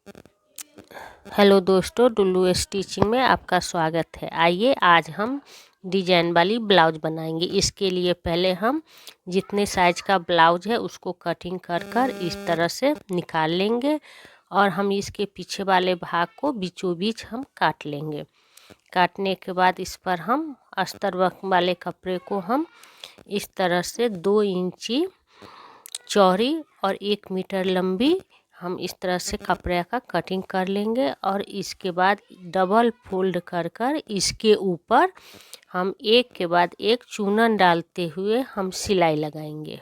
Hello दोस्तों, Dullu stitching में आपका स्वागत है। आइए आज हम डिजाइन वाली ब्लाउज बनाएंगे। इसके लिए पहले हम जितने साइज का ब्लाउज है उसको कटिंग कर कर इस तरह से निकाल लेंगे और हम इसके पीछे वाले भाग को बीचों बीच हम काट लेंगे। काटने के बाद इस पर हम अस्तर वर्क वाले कपड़े को हम इस तरह से 2 इंची चौड़ी और 1 मीटर लंबी हम इस तरह से कपड़े का कटिंग कर लेंगे और इसके बाद डबल फोल्ड कर कर इसके ऊपर हम एक के बाद एक चूनन डालते हुए हम सिलाई लगाएंगे।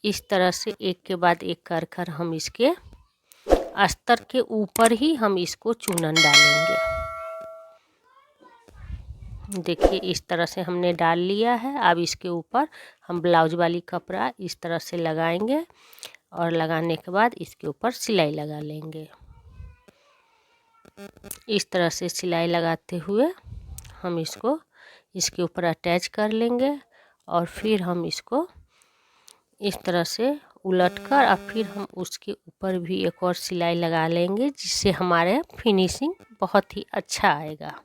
इस तरह से एक के बाद एक कर कर हम इसके अस्तर के ऊपर ही हम इसको चूनन डालेंगे। देखिए इस तरह से हमने डाल लिया है। अब इसके ऊपर हम ब्लाउज वाली कपड़ा इस तरह से लगाएंगे और लगाने के बाद इसके ऊपर सिलाई लगा लेंगे। इस तरह से सिलाई लगाते हुए हम इसको इसके ऊपर अटैच कर लेंगे और फिर हम इसको इस तरह से उलट कर और फिर हम उसके ऊपर भी एक और सिलाई लगा लेंगे, जिससे हमारे फिनिशिंग बहुत ही अच्छा आएगा।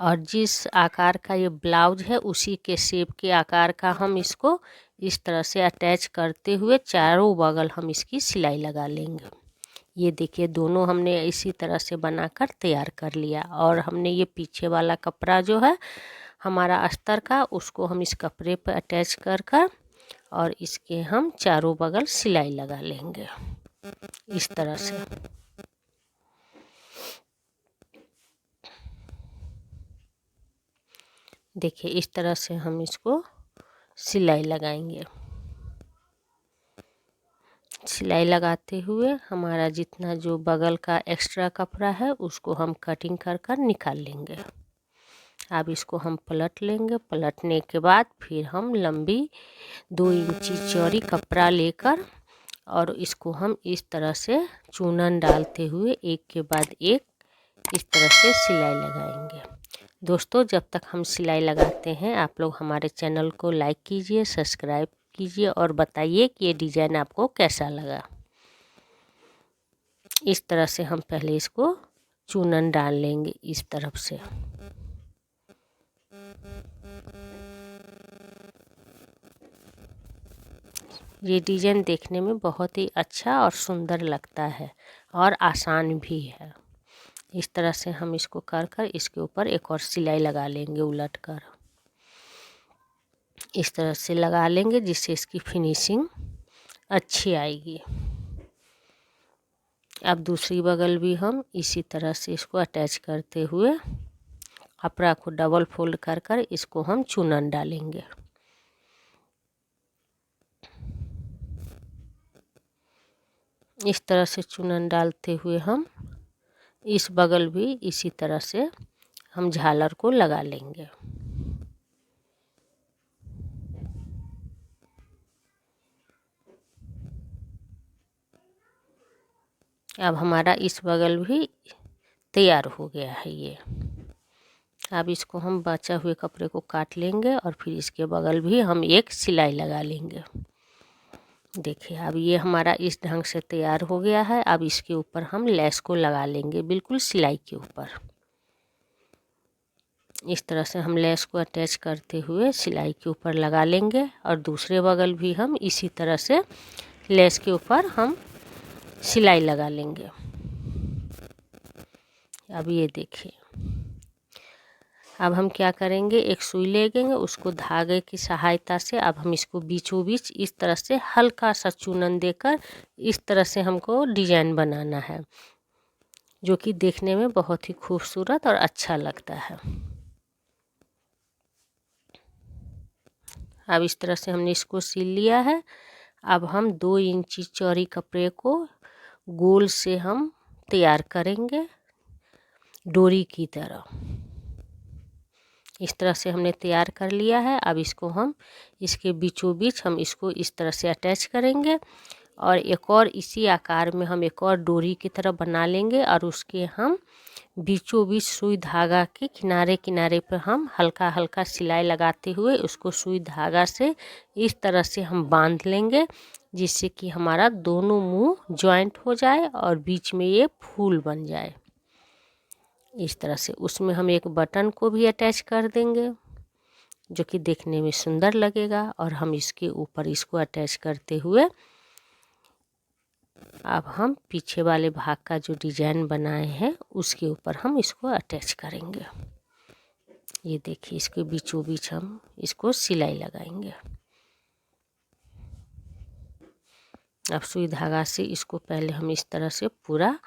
और जिस आकार का ये ब्लाउज है उसी के शेप के आकार का हम इसको इस तरह से अटैच करते हुए चारों बगल हम इसकी सिलाई लगा लेंगे। ये देखिए दोनों हमने इसी तरह से बनाकर तैयार कर लिया और हमने ये पीछे वाला कपड़ा जो है हमारा अस्तर का, उसको हम इस कपड़े पर अटैच कर कर और इसके हम चारों बगल सिलाई लगा लेंगे इस तरह से। देखिए इस तरह से हम इसको सिलाई लगाएंगे। सिलाई लगाते हुए हमारा जितना जो बगल का एक्स्ट्रा कपड़ा है उसको हम कटिंग कर कर निकाल लेंगे। अब इसको हम पलट लेंगे। पलटने के बाद फिर हम लंबी 2 इंची चौड़ी कपड़ा लेकर और इसको हम इस तरह से चूनन डालते हुए एक के बाद एक इस तरह से सिलाई लगाएंगे। दोस्तों, जब तक हम सिलाई लगाते हैं आप लोग हमारे चैनल को लाइक कीजिए, सब्सक्राइब कीजिए और बताइए कि ये डिज़ाइन आपको कैसा लगा। इस तरह से हम पहले इसको चूनन डाल लेंगे इस तरफ से। ये डिज़ाइन देखने में बहुत ही अच्छा और सुंदर लगता है और आसान भी है। इस तरह से हम इसको कर कर इसके ऊपर एक और सिलाई लगा लेंगे उलट कर। इस तरह से लगा लेंगे जिससे इसकी फिनिशिंग अच्छी आएगी। अब दूसरी बगल भी हम इसी तरह से इसको अटैच करते हुए कपड़ा को डबल फोल्ड कर कर इसको हम चूनन डालेंगे। इस तरह से चूनन डालते हुए हम इस बगल भी इसी तरह से हम झालर को लगा लेंगे। अब हमारा इस बगल भी तैयार हो गया है ये। अब इसको हम बचा हुए कपड़े को काट लेंगे और फिर इसके बगल भी हम एक सिलाई लगा लेंगे। देखिए अब ये हमारा इस ढंग से तैयार हो गया है। अब इसके ऊपर हम लेस को लगा लेंगे बिल्कुल सिलाई के ऊपर। इस तरह से हम लेस को अटैच करते हुए सिलाई के ऊपर लगा लेंगे और दूसरे बगल भी हम इसी तरह से लेस के ऊपर हम सिलाई लगा लेंगे। अब ये देखिए, अब हम क्या करेंगे, एक सुई लेंगे, उसको धागे की सहायता से अब हम इसको बीचों बीच इस तरह से हल्का सा चूनन देकर इस तरह से हमको डिजाइन बनाना है, जो कि देखने में बहुत ही खूबसूरत और अच्छा लगता है। अब इस तरह से हमने इसको सिल लिया है। अब हम 2 इंची चौड़ी कपड़े को गोल से हम तैयार करेंगे डोरी की तरह। इस तरह से हमने तैयार कर लिया है। अब इसको हम इसके बीचों बीच हम इसको इस तरह से अटैच करेंगे और एक और इसी आकार में हम एक और डोरी की तरह बना लेंगे और उसके हम बीचों बीच सुई धागा के किनारे किनारे पर हम हल्का हल्का सिलाई लगाते हुए उसको सुई धागा से इस तरह से हम बांध लेंगे, जिससे कि हमारा दोनों मुंह जॉइंट हो जाए और बीच में ये फूल बन जाए। इस तरह से उसमें हम एक बटन को भी अटैच कर देंगे जो कि देखने में सुंदर लगेगा। और हम इसके ऊपर इसको अटैच करते हुए अब हम पीछे वाले भाग का जो डिजाइन बनाए हैं उसके ऊपर हम इसको अटैच करेंगे। ये देखिए, इसके बीचों बीच हम इसको सिलाई लगाएंगे। अब सुई धागा से इसको पहले हम इस तरह से पूरा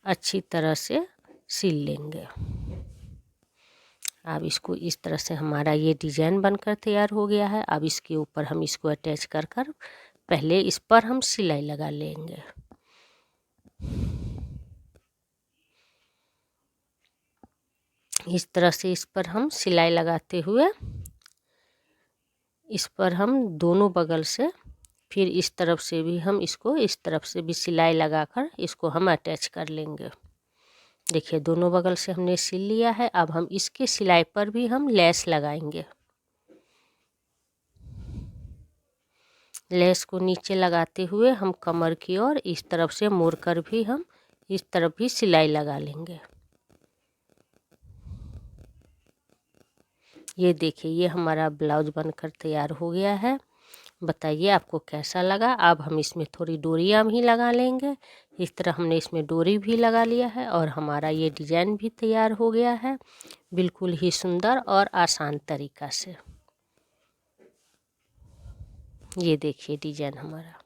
अच्छी तरह से सिल लेंगे। अब इसको इस तरह से हमारा ये डिजाइन बनकर तैयार हो गया है। अब इसके ऊपर हम इसको अटैच कर कर पहले इस पर हम सिलाई लगा लेंगे। इस तरह से इस पर हम सिलाई लगाते हुए इस पर हम दोनों बगल से, फिर इस तरफ से भी हम इसको इस तरफ से भी सिलाई लगाकर इसको हम अटैच कर लेंगे। देखिए, दोनों बगल से हमने सिल लिया है। अब हम इसके सिलाई पर भी हम लेस लगाएंगे। लेस को नीचे लगाते हुए हम कमर की ओर इस तरफ से मोड़कर भी हम इस तरफ भी सिलाई लगा लेंगे। ये देखिए, ये हमारा ब्लाउज बनकर तैयार हो गया है। बताइए आपको कैसा लगा। अब हम इसमें थोड़ी डोरियाँ भी लगा लेंगे। इस तरह हमने इसमें डोरी भी लगा लिया है और हमारा ये डिजाइन भी तैयार हो गया है, बिल्कुल ही सुंदर और आसान तरीका से। ये देखिए डिजाइन हमारा।